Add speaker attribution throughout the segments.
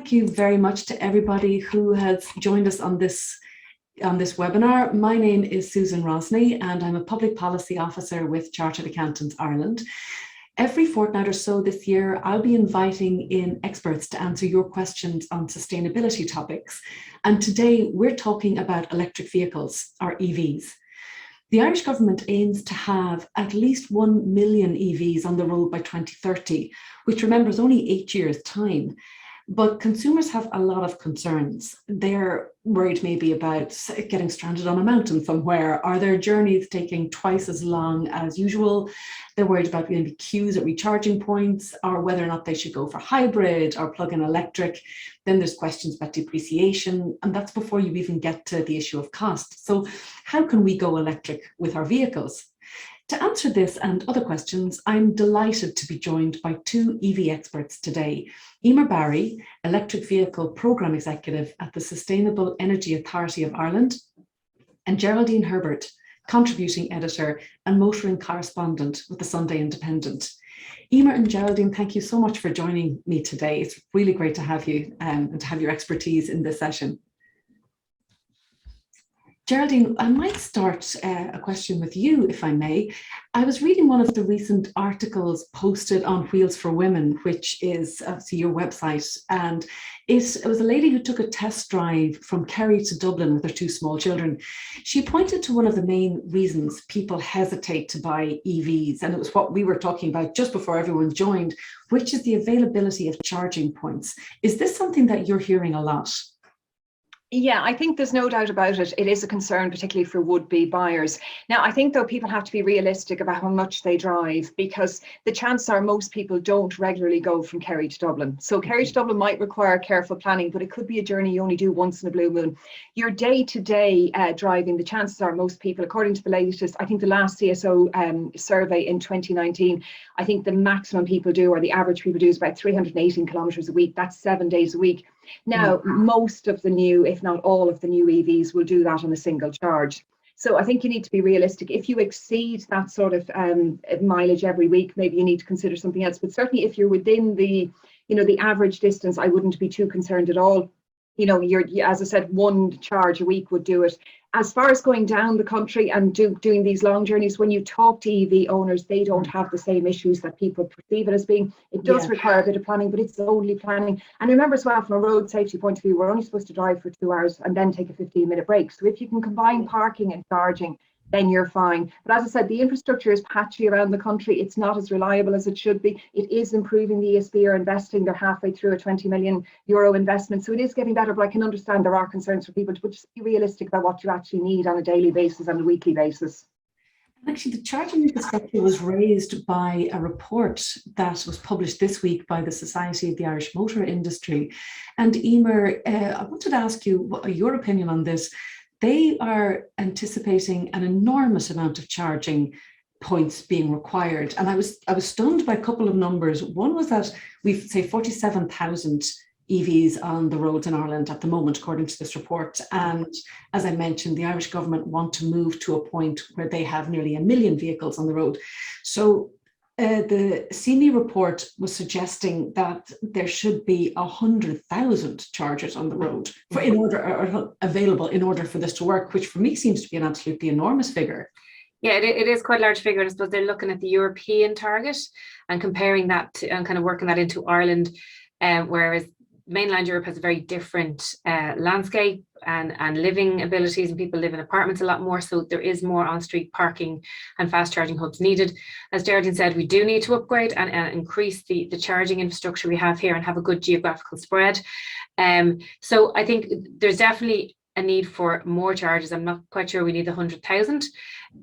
Speaker 1: thank you very much to everybody who has joined us on this webinar. My name is Susan Rosney and I'm a Public Policy Officer with Chartered Accountants Ireland. Every fortnight or so this year, I'll be inviting in experts to answer your questions on sustainability topics. And today we're talking about electric vehicles, or EVs. The Irish government aims to have at least 1 million EVs on the road by 2030, which remember is only 8 years' time. But consumers have a lot of concerns. They're worried maybe about getting stranded on a mountain somewhere. Are their journeys taking twice as long as usual? They're worried about maybe queues at recharging points, or whether or not they should go for hybrid or plug-in electric. Then there's questions about depreciation, and that's before you even get to the issue of cost. So how can we go electric with our vehicles? To answer this and other questions, I'm delighted to be joined by two EV experts today. Emer, Electric Vehicle Programme Executive at the Sustainable Energy Authority of Ireland, and Geraldine Herbert, Contributing Editor and Motoring Correspondent with the Sunday Independent. Emer and Geraldine, thank you so much for joining me today. It's really great to have you and to have your expertise in this session. Geraldine, I might start a question with you, if I may. I was reading one of the recent articles posted on Wheels for Women, which is obviously your website, and it was a lady who took a test drive from Kerry to Dublin with her two small children. She pointed to one of the main reasons people hesitate to buy EVs, and it was what we were talking about just before everyone joined, which is the availability of charging points. Is this something that you're hearing a lot?
Speaker 2: Yeah, I think there's no doubt about it. It is a concern, particularly for would-be buyers. Now, I think, though, people have to be realistic about how much they drive, because the chances are most people don't regularly go from Kerry to Dublin. So Kerry to Dublin might require careful planning, but it could be a journey you only do once in a blue moon. Your day-to-day driving, the chances are most people, according to the latest, I think the last CSO survey in 2019, I think the maximum people do, or the average people do, is about 318 kilometres a week. That's 7 days a week. Now, most of the new, if not all of the new EVs will do that on a single charge. So I think you need to be realistic. If you exceed that sort of mileage every week, maybe you need to consider something else. But certainly if you're within the, the average distance, I wouldn't be too concerned at all. As I said, one charge a week would do it. As far as going down the country and doing these long journeys, when you talk to EV owners, they don't have the same issues that people perceive it as being. It does require a bit of planning, but it's only planning. And remember as well, from a road safety point of view, we're only supposed to drive for 2 hours and then take a 15-minute break. So if you can combine parking and charging, then you're fine. But as I said, the infrastructure is patchy around the country. It's not as reliable as it should be. It is improving. The ESB are investing. They're halfway through a €20 million investment. So it is getting better, but I can understand there are concerns for people, but just be realistic about what you actually need on a daily basis and a weekly basis.
Speaker 1: Actually, the charging infrastructure was raised by a report that was published this week by the Society of the Irish Motor Industry. And Emer, I wanted to ask you what your opinion on this. They are anticipating an enormous amount of charging points being required. And I was stunned by a couple of numbers. One was that we've, say, 47,000 EVs on the roads in Ireland at the moment, according to this report. And as I mentioned, the Irish government want to move to a point where they have nearly 1 million vehicles on the road. So the SEAI report was suggesting that there should be 100,000 chargers on the road available in order for this to work, which for me seems to be an absolutely enormous figure.
Speaker 3: Yeah, it is quite a large figure. I suppose they're looking at the European target and comparing that to, and kind of working that into Ireland, whereas mainland Europe has a very different landscape and living abilities, and people live in apartments a lot more, so there is more on-street parking and fast charging hubs needed. As Geraldine said, we do need to upgrade and increase the charging infrastructure we have here and have a good geographical spread. So I think there's definitely a need for more charges. I'm not quite sure we need the 100,000.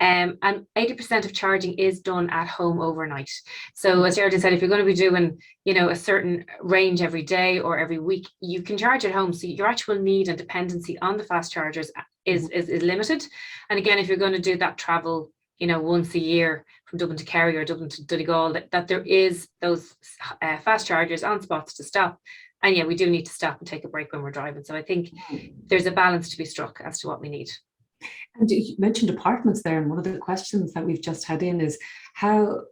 Speaker 3: And 80% of charging is done at home overnight. So as Geraldine said, if you're going to be doing, a certain range every day or every week, you can charge at home. So your actual need and dependency on the fast chargers is limited. And again, if you're going to do that travel, once a year from Dublin to Kerry or Dublin to Donegal, that there is those fast chargers on spots to stop. And yeah, we do need to stop and take a break when we're driving. So I think there's a balance to be struck as to what we need.
Speaker 1: And you mentioned apartments there, and one of the questions that we've just had in is how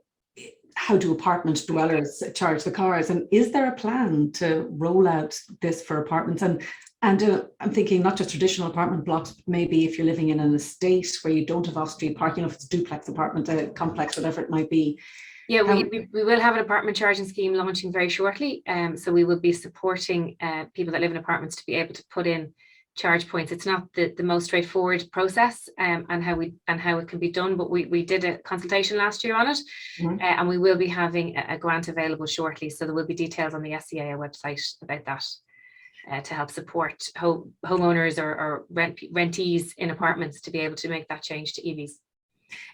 Speaker 1: how do apartment dwellers charge the cars? And is there a plan to roll out this for apartments? And I'm thinking not just traditional apartment blocks, but maybe if you're living in an estate where you don't have off-street parking, if it's a duplex apartment, a complex, whatever it might be.
Speaker 3: Yeah, we will have an apartment charging scheme launching very shortly. So we will be supporting people that live in apartments to be able to put in charge points. It's not the most straightforward process and how it can be done, but we did a consultation last year on it. And we will be having a grant available shortly. So there will be details on the SEAI website about that. To help support homeowners or rentees in apartments to be able to make that change to EVs.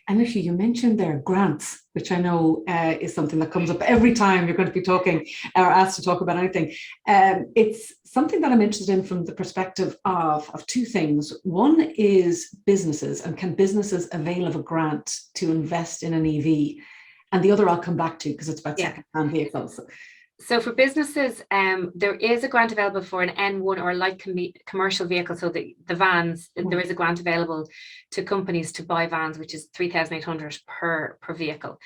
Speaker 1: And actually, you mentioned there grants, which I know is something that comes up every time you're going to be talking or asked to talk about anything. It's something that I'm interested in from the perspective of two things. One is businesses, and can businesses avail of a grant to invest in an EV? And the other I'll come back to because it's about second-hand vehicles.
Speaker 3: So for businesses, there is a grant available for an N1 or light commercial vehicle. So the vans, there is a grant available to companies to buy vans, which is 3,800 per vehicle.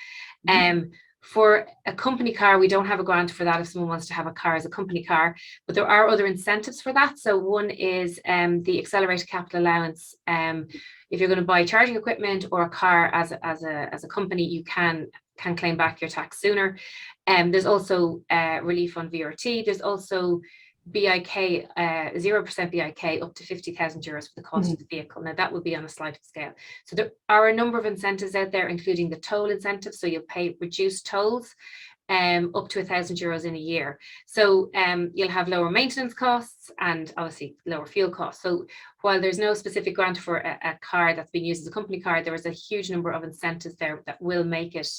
Speaker 3: For a company car, we don't have a grant for that if someone wants to have a car as a company car, but there are other incentives for that. So one is the accelerated capital allowance. If you're going to buy charging equipment or a car as a company, you can claim back your tax sooner. There's also relief on VRT. There's also BIK, 0% BIK up to €50,000 for the cost of the vehicle. Now that will be on a sliding scale. So there are a number of incentives out there, including the toll incentive. So you'll pay reduced tolls up to €1,000 in a year. So you'll have lower maintenance costs and obviously lower fuel costs. So while there's no specific grant for a car that's being used as a company car, there is a huge number of incentives there that will make it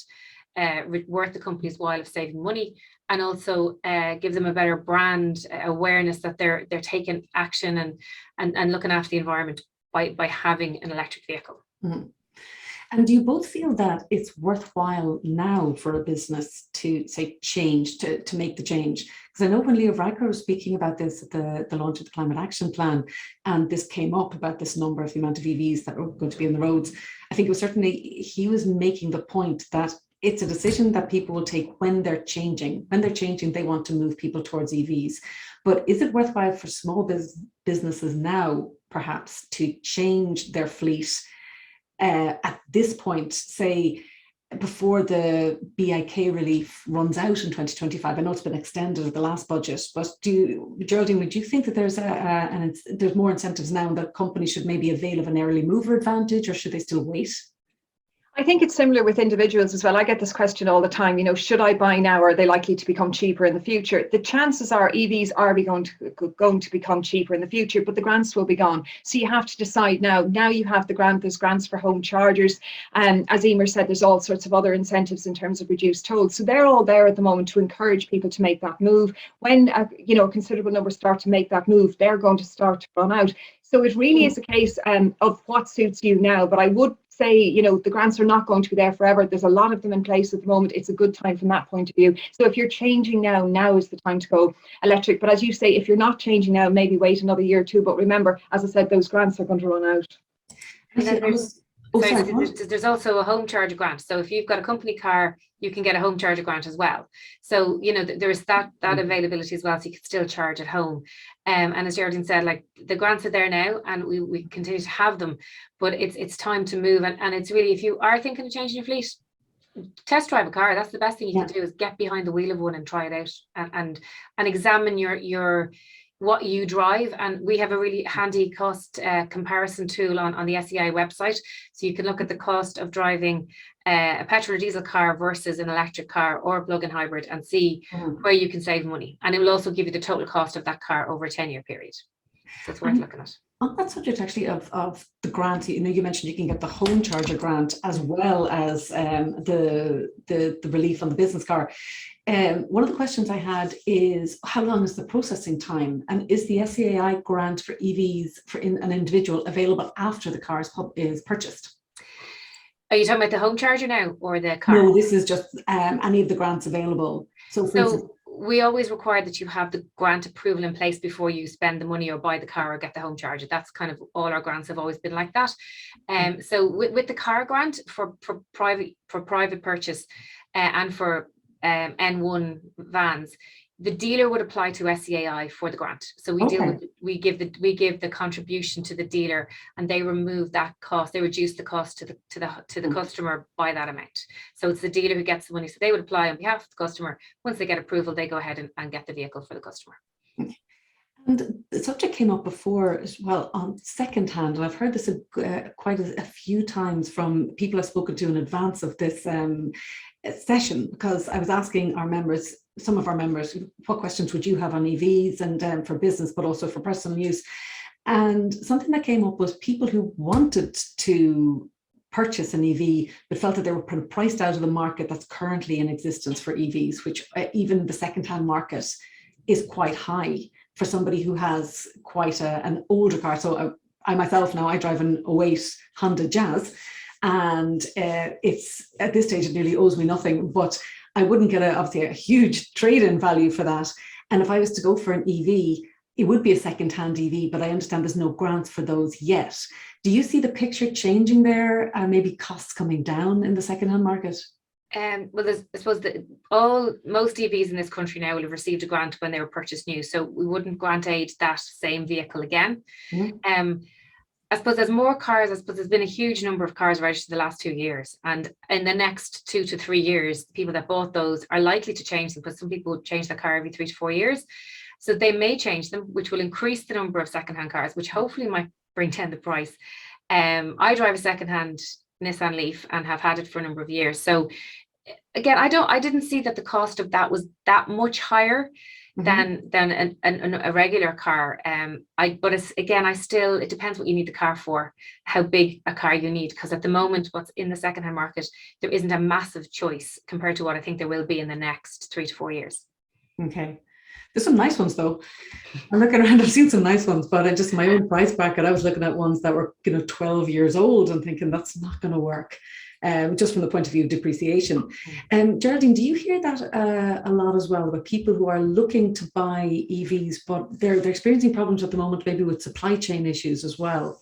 Speaker 3: worth the company's while of saving money, and also give them a better brand awareness that they're taking action and looking after the environment by having an electric vehicle.
Speaker 1: And do you both feel that it's worthwhile now for a business to say change, to make the change? Because I know when Leo Varadkar was speaking about this at the launch of the Climate Action Plan, and this came up about this number of the amount of EVs that were going to be on the roads, I think it was certainly, he was making the point that it's a decision that people will take when they're changing. When they're changing, they want to move people towards EVs. But is it worthwhile for small businesses now, perhaps, to change their fleet at this point, say, before the BIK relief runs out in 2025? I know it's been extended at the last budget, but Geraldine, would you think that there's more incentives now that companies should maybe avail of an early mover advantage, or should they still wait?
Speaker 2: I think it's similar with individuals as well. I get this question all the time, should I buy now, or are they likely to become cheaper in the future? The chances are EVs are going to become cheaper in the future, but the grants will be gone. So you have to decide now. Now you have the grant, there's grants for home chargers. And as Emer said, there's all sorts of other incentives in terms of reduced tolls. So they're all there at the moment to encourage people to make that move. When a considerable number start to make that move, they're going to start to run out. So it really is a case of what suits you now. But I would say, the grants are not going to be there forever. There's a lot of them in place at the moment. It's a good time from that point of view. So if you're changing now is the time to go electric. But as you say, if you're not changing now, maybe wait another year or two. But remember, as I said, those grants are going to run out.
Speaker 3: And then there's also a home charger grant. So if you've got a company car, you can get a home charger grant as well. So, there's that availability as well. So you can still charge at home. And as Geraldine said, like, the grants are there now and we continue to have them, but it's time to move. And it's really, if you are thinking of changing your fleet, test drive a car. That's the best thing you can do, is get behind the wheel of one and try it out and examine your what you drive. And we have a really handy cost comparison tool on the SEAI website. So you can look at the cost of driving a petrol or diesel car versus an electric car or a plug-in hybrid and see where you can save money. And it will also give you the total cost of that car over a 10-year period. So it's worth looking at.
Speaker 1: On that subject, actually, of the grant, you mentioned you can get the home charger grant as well as the relief on the business car. One of the questions I had is, how long is the processing time? And is the SEAI grant for EVs for an individual available after the car is purchased?
Speaker 3: Are you talking about the home charger now or the car?
Speaker 1: No, this is just any of the grants available. So
Speaker 3: we always require that you have the grant approval in place before you spend the money or buy the car or get the home charger. That's kind of all our grants have always been like that. So with the car grant for private purchase and for N1 vans, the dealer would apply to SEAI for the grant. So we deal with, we give the contribution to the dealer, and they remove that cost. They reduce the cost to the customer by that amount. So it's the dealer who gets the money. So they would apply on behalf of the customer. Once they get approval, they go ahead and get the vehicle for the customer.
Speaker 1: And the subject came up before as well on secondhand, and I've heard this quite a few times from people I've spoken to in advance of this session, because I was asking our members, some of our members, what questions would you have on EVs and for business, but also for personal use. And something that came up was people who wanted to purchase an EV, but felt that they were priced out of the market that's currently in existence for EVs, which even the secondhand market is quite high for somebody who has quite an older car. So I myself now, I drive an 08 Honda Jazz, and it's at this stage it nearly owes me nothing, but I wouldn't get obviously a huge trade-in value for that. And if I was to go for an EV, it would be a second-hand EV, but I understand there's no grants for those yet. Do you see the picture changing there, and maybe costs coming down in the second-hand market?
Speaker 3: Well, I suppose that most EVs in this country now will have received a grant when they were purchased new, so we wouldn't grant aid that same vehicle again. I suppose there's more cars. I suppose there's been a huge number of cars registered the last 2 years, and in the next 2 to 3 years, people that bought those are likely to change them, because some people change their car every 3 to 4 years. So they may change them, which will increase the number of secondhand cars, which hopefully might bring down the price. I drive a secondhand Nissan Leaf and have had it for a number of years. So again, I didn't see that the cost of that was that much higher than a regular car. But it's, again, it depends what you need the car for, how big a car you need, because at the moment what's in the secondhand market, there isn't a massive choice compared to what I think there will be in the next 3 to 4 years.
Speaker 1: Okay. There's some nice ones though. I'm looking around, I've seen some nice ones, but I just, my own price bracket, I was looking at ones that were 12 years old and thinking that's not going to work. Just from the point of view of depreciation. Geraldine, do you hear that a lot as well, about people who are looking to buy EVs, but they're experiencing problems at the moment, maybe with supply chain issues as well?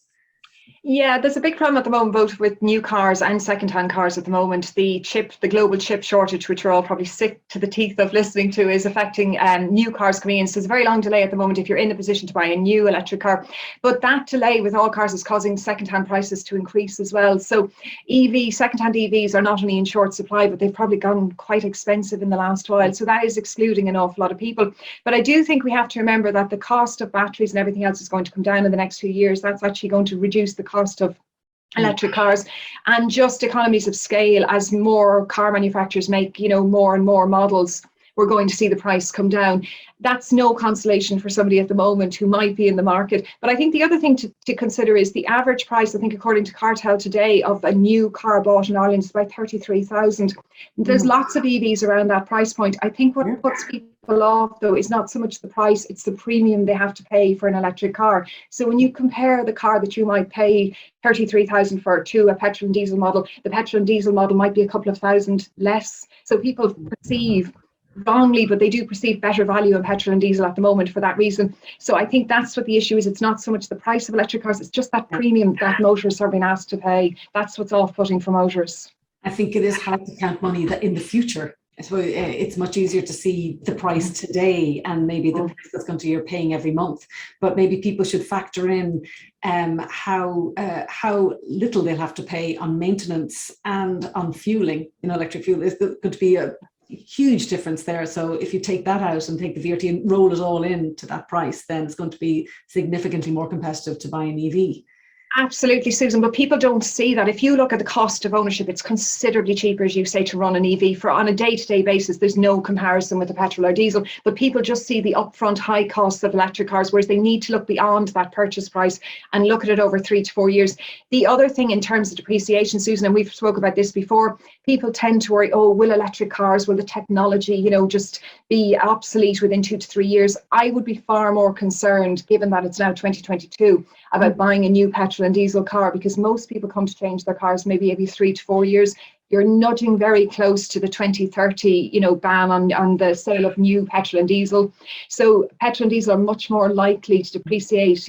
Speaker 2: Yeah, there's a big problem at the moment, both with new cars and second-hand cars at the moment. The global chip shortage, which we're all probably sick to the teeth of listening to, is affecting new cars coming in. So there's a very long delay at the moment if you're in a position to buy a new electric car. But that delay with all cars is causing second-hand prices to increase as well. So second-hand EVs are not only in short supply, but they've probably gone quite expensive in the last while. So that is excluding an awful lot of people. But I do think we have to remember that the cost of batteries and everything else is going to come down in the next few years. That's actually going to reduce the cost of electric cars, and just economies of scale. As more car manufacturers make more and more models, we're going to see the price come down. That's no consolation for somebody at the moment who might be in the market. But I think the other thing to consider is the average price, I think according to Cartel today, of a new car bought in Ireland is about 33,000. There's lots of EVs around that price point. I think what puts people off though is not so much the price, it's the premium they have to pay for an electric car. So when you compare the car that you might pay 33,000 for to a petrol and diesel model, the petrol and diesel model might be a couple of thousand less. So people perceive wrongly, but they do perceive better value in petrol and diesel at the moment for that reason. So I think that's what the issue is. It's not so much the price of electric cars, it's just that premium that motorists are being asked to pay. That's what's off-putting for motorists.
Speaker 1: I think it is hard to count money that in the future. I suppose it's much easier to see the price today and maybe the price that's going to you're paying every month. But maybe people should factor in how little they'll have to pay on maintenance and on fueling. Electric fuel is going to be a huge difference there. So if you take that out and take the VAT and roll it all into that price, then it's going to be significantly more competitive to buy an EV.
Speaker 2: Absolutely, Susan, but people don't see that. If you look at the cost of ownership, it's considerably cheaper, as you say, to run an EV. On a day-to-day basis, there's no comparison with the petrol or diesel, but people just see the upfront high costs of electric cars, whereas they need to look beyond that purchase price and look at it over 3 to 4 years. The other thing in terms of depreciation, Susan, and we've spoken about this before, people tend to worry, will electric cars, will the technology, just be obsolete within 2 to 3 years? I would be far more concerned, given that it's now 2022, about buying a new petrol and diesel car, because most people come to change their cars maybe every 3 to 4 years. you're nudging very close to the 2030, ban on the sale of new petrol and diesel. So petrol and diesel are much more likely to depreciate,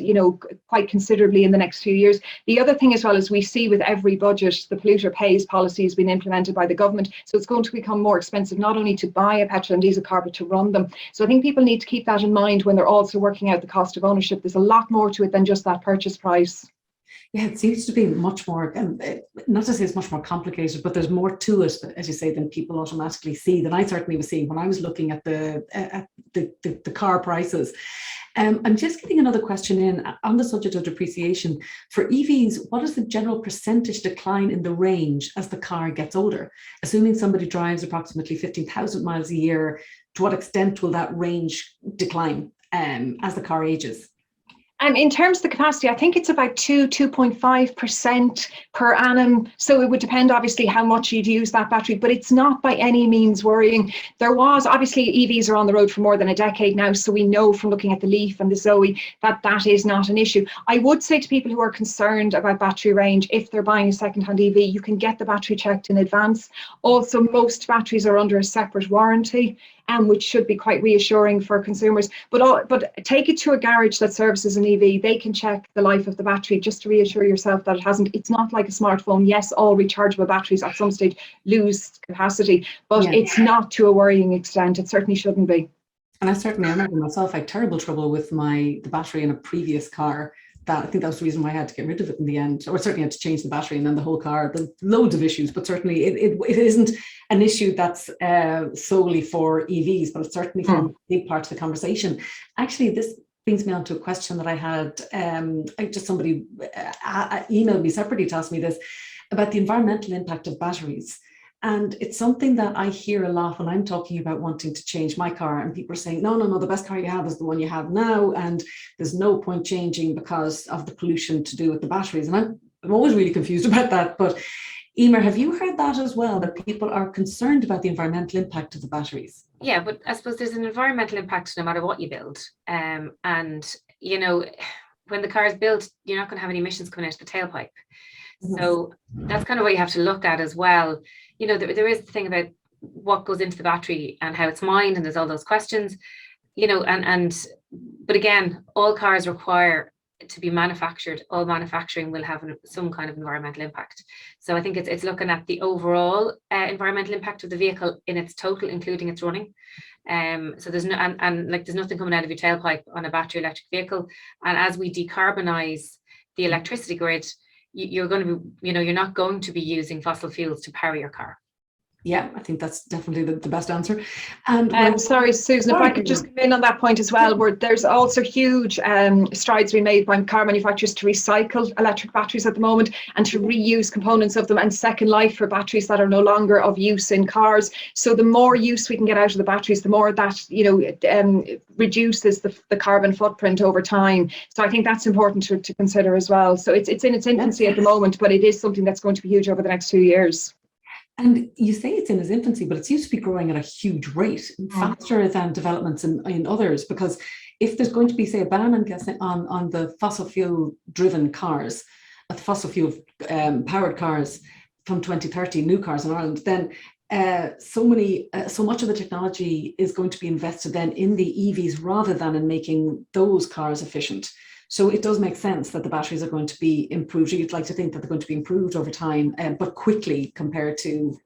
Speaker 2: quite considerably in the next few years. The other thing as well is we see with every budget, the polluter pays policy has been implemented by the government. So it's going to become more expensive not only to buy a petrol and diesel car, but to run them. So I think people need to keep that in mind when they're also working out the cost of ownership. There's a lot more to it than just that purchase price.
Speaker 1: Yeah, it seems to be much more, not to say it's much more complicated, but there's more to it, as you say, than people automatically see, than I certainly was seeing when I was looking at the car prices. I'm just getting another question in on the subject of depreciation. For EVs, what is the general percentage decline in the range as the car gets older? Assuming somebody drives approximately 15,000 miles a year, to what extent will that range decline as the car ages?
Speaker 2: In terms of the capacity, I think it's about 2.5% per annum. So it would depend, obviously, how much you'd use that battery, but it's not by any means worrying. There was, obviously, EVs are on the road for more than a decade now, so we know from looking at the Leaf and the Zoe that is not an issue. I would say to people who are concerned about battery range, if they're buying a second-hand EV, you can get the battery checked in advance. Also, most batteries are under a separate warranty, which should be quite reassuring for consumers. But take it to a garage that services an EV. They can check the life of the battery just to reassure yourself that it's not like a smartphone. Yes, all rechargeable batteries at some stage lose capacity, but it's not to a worrying extent. It certainly shouldn't be.
Speaker 1: And I remember myself, I had terrible trouble with the battery in a previous car. I think that was the reason why I had to get rid of it in the end, or certainly had to change the battery and then the whole car. There's loads of issues, but certainly it isn't an issue that's solely for EVs, but it's certainly from a big part of the conversation. Actually, this brings me on to a question that I had. Somebody emailed me separately to ask me this about the environmental impact of batteries. And it's something that I hear a lot when I'm talking about wanting to change my car, and people are saying, no, the best car you have is the one you have now, and there's no point changing because of the pollution to do with the batteries. And I'm always really confused about that. But Emer, have you heard that as well, that people are concerned about the environmental impact of the batteries?
Speaker 3: Yeah, but I suppose there's an environmental impact no matter what you build. And, when the car is built, you're not going to have any emissions coming out of the tailpipe. So that's kind of what you have to look at as well. There is the thing about what goes into the battery and how it's mined, and there's all those questions, but again, all cars require to be manufactured. All manufacturing will have some kind of environmental impact. So I think it's looking at the overall environmental impact of the vehicle in its total, including its running. So there's there's nothing coming out of your tailpipe on a battery electric vehicle. And as we decarbonize the electricity grid, you're going to be, you're not going to be using fossil fuels to power your car.
Speaker 1: Yeah, I think that's definitely the best answer. And
Speaker 2: I'm sorry, Susan, if I could just come in on that point as well, where there's also huge strides being made by car manufacturers to recycle electric batteries at the moment and to reuse components of them and second life for batteries that are no longer of use in cars. So the more use we can get out of the batteries, the more that reduces the carbon footprint over time. So I think that's important to consider as well. So it's in its infancy at the moment, but it is something that's going to be huge over the next 2 years.
Speaker 1: And you say it's in its infancy, but it seems to be growing at a huge rate, faster than developments in others. Because if there's going to be, say, a ban, I'm guessing, on the fossil fuel driven cars, fossil fuel powered cars from 2030, new cars in Ireland, then so much of the technology is going to be invested then in the EVs rather than in making those cars efficient. So it does make sense that the batteries are going to be improved. You'd like to think that they're going to be improved over time, but quickly compared to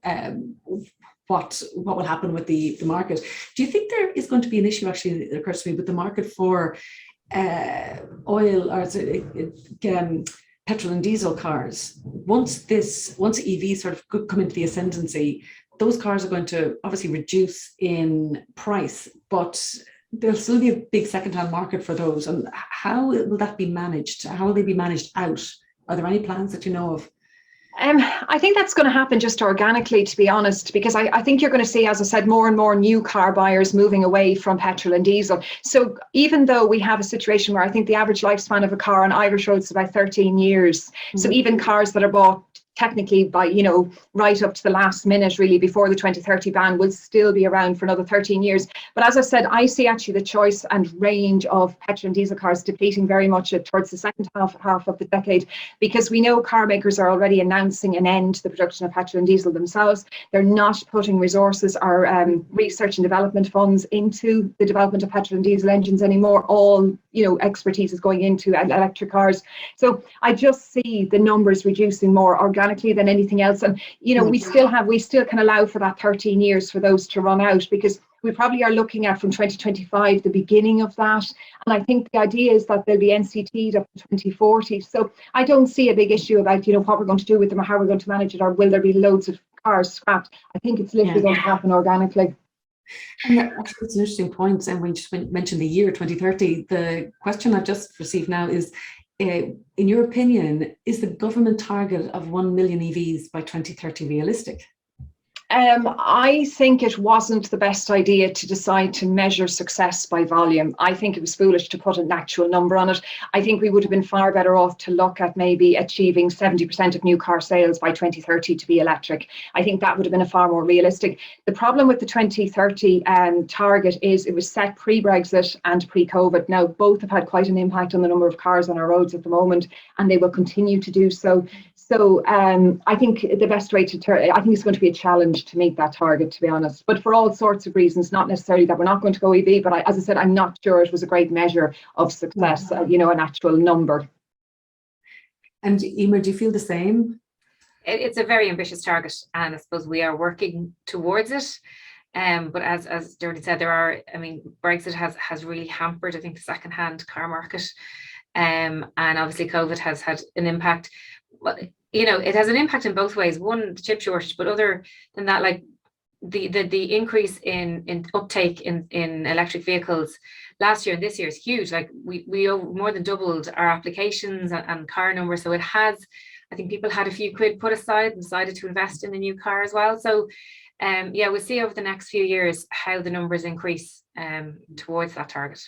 Speaker 1: what will happen with the market. Do you think there is going to be an issue, actually, it occurs to me, with the market for oil or petrol and diesel cars? Once EVs sort of come into the ascendancy, those cars are going to obviously reduce in price, but there'll still be a big second-hand market for those. And how will that be managed? How will they be managed out? Are there any plans that you know of?
Speaker 2: I think that's going to happen just organically, to be honest, because I think you're going to see, as I said, more and more new car buyers moving away from petrol and diesel. So even though we have a situation where I think the average lifespan of a car on Irish roads is about 13 years, so even cars that are bought technically by, right up to the last minute, really, before the 2030 ban, will still be around for another 13 years. But as I said, I see actually the choice and range of petrol and diesel cars depleting very much towards the second half of the decade, because we know car makers are already announcing an end to the production of petrol and diesel themselves. They're not putting resources or research and development funds into the development of petrol and diesel engines anymore. All, expertise is going into electric cars. So I just see the numbers reducing more organically than anything else. And, we still can allow for that 13 years for those to run out, because we probably are looking at from 2025, the beginning of that. And I think the idea is that they'll be NCT'd up to 2040. So I don't see a big issue about, what we're going to do with them or how we're going to manage it, or will there be loads of cars scrapped. I think it's literally going to happen organically.
Speaker 1: And actually, it's an interesting point. And when you just mentioned the year 2030, the question I've just received now is, in your opinion, is the government target of 1 million EVs by 2030 realistic?
Speaker 2: I think it wasn't the best idea to decide to measure success by volume. I think it was foolish to put an actual number on it. I think we would have been far better off to look at maybe achieving 70% of new car sales by 2030 to be electric. I think that would have been a far more realistic. The problem with the 2030 target is it was set pre-Brexit and pre-COVID. Now, both have had quite an impact on the number of cars on our roads at the moment, and they will continue to do so. So I think the best way I think it's going to be a challenge to meet that target, to be honest, but for all sorts of reasons, not necessarily that we're not going to go EV, but as I said, I'm not sure it was a great measure of success, an actual number.
Speaker 1: And Emer, do you feel the same?
Speaker 3: It's a very ambitious target, and I suppose we are working towards it. But as Geraldine said, Brexit has really hampered, I think, the second-hand car market. And obviously COVID has had an impact. Well, it has an impact in both ways. One, the chip shortage, but other than that, like the increase in uptake in electric vehicles last year and this year is huge. Like we more than doubled our applications and car numbers. So it has, I think people had a few quid put aside and decided to invest in a new car as well. So we'll see over the next few years how the numbers increase towards that target.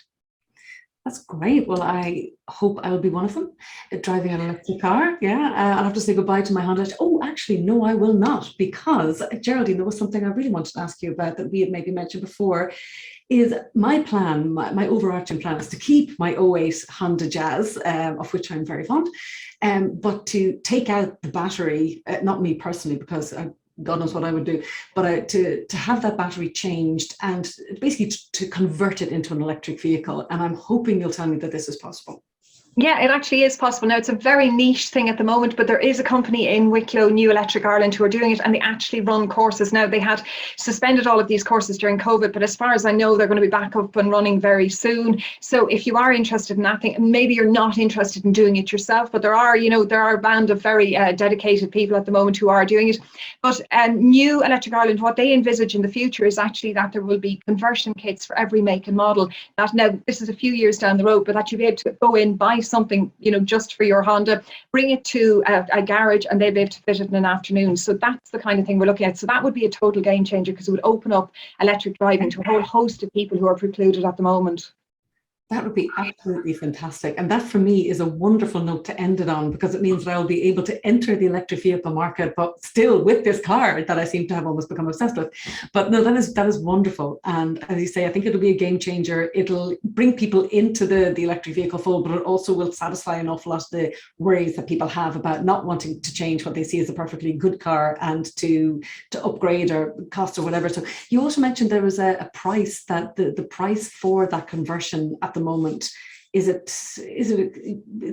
Speaker 1: That's great. Well, I hope I'll be one of them, driving an electric car. Yeah, I'll have to say goodbye to my Honda. Oh, actually, no, I will not, because Geraldine, there was something I really wanted to ask you about that we had maybe mentioned before. Is my plan, my overarching plan, is to keep my 08 Honda Jazz, of which I'm very fond, but to take out the battery, not me personally, because God knows what I would do, but to have that battery changed and basically to convert it into an electric vehicle. And I'm hoping you'll tell me that this is possible.
Speaker 2: Yeah, it actually is possible. Now, it's a very niche thing at the moment, but there is a company in Wicklow, New Electric Ireland, who are doing it, and they actually run courses. Now, they had suspended all of these courses during COVID, but as far as I know, they're going to be back up and running very soon. So if you are interested in that thing, maybe you're not interested in doing it yourself, but there are a band of very dedicated people at the moment who are doing it. But New Electric Ireland, what they envisage in the future is actually that there will be conversion kits for every make and model. That now, this is a few years down the road, but that you'll be able to go in, buy something, just for your Honda, bring it to a garage, and they'll be able to fit it in an afternoon. So that's the kind of thing we're looking at. So that would be a total game changer, because it would open up electric driving to a whole host of people who are precluded at the moment.
Speaker 1: That would be absolutely fantastic. And that for me is a wonderful note to end it on, because it means that I'll be able to enter the electric vehicle market, but still with this car that I seem to have almost become obsessed with. But no, that is wonderful. And as you say, I think it'll be a game changer. It'll bring people into the electric vehicle fold, but it also will satisfy an awful lot of the worries that people have about not wanting to change what they see as a perfectly good car and to upgrade or cost or whatever. So you also mentioned there was a price, that the price for that conversion at the moment, is it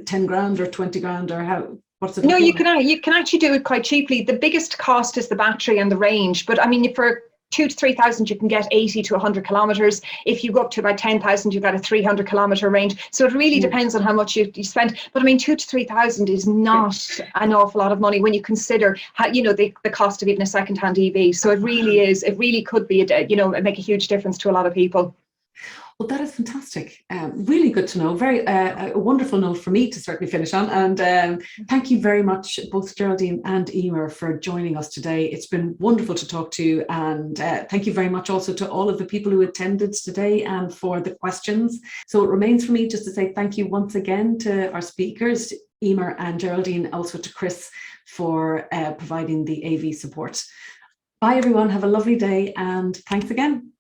Speaker 1: 10 grand or 20 grand or how? What's it?
Speaker 2: No, you can actually do it quite cheaply. The biggest cost is the battery and the range, but I mean, for 2,000 to 3,000, you can get 80 to 100 kilometers. If you go up to about 10,000, you've got a 300 kilometer range. So it really depends on how much you spend. But I mean, 2,000 to 3,000 is not an awful lot of money when you consider how, the cost of even a second-hand EV. So it really could be, make a huge difference to a lot of people.
Speaker 1: Well, that is fantastic. Really good to know. Very a wonderful note for me to certainly finish on. And thank you very much, both Geraldine and Emer, for joining us today. It's been wonderful to talk to you. And thank you very much also to all of the people who attended today and for the questions. So it remains for me just to say thank you once again to our speakers, Emer and Geraldine, also to Chris for providing the AV support. Bye everyone, have a lovely day and thanks again.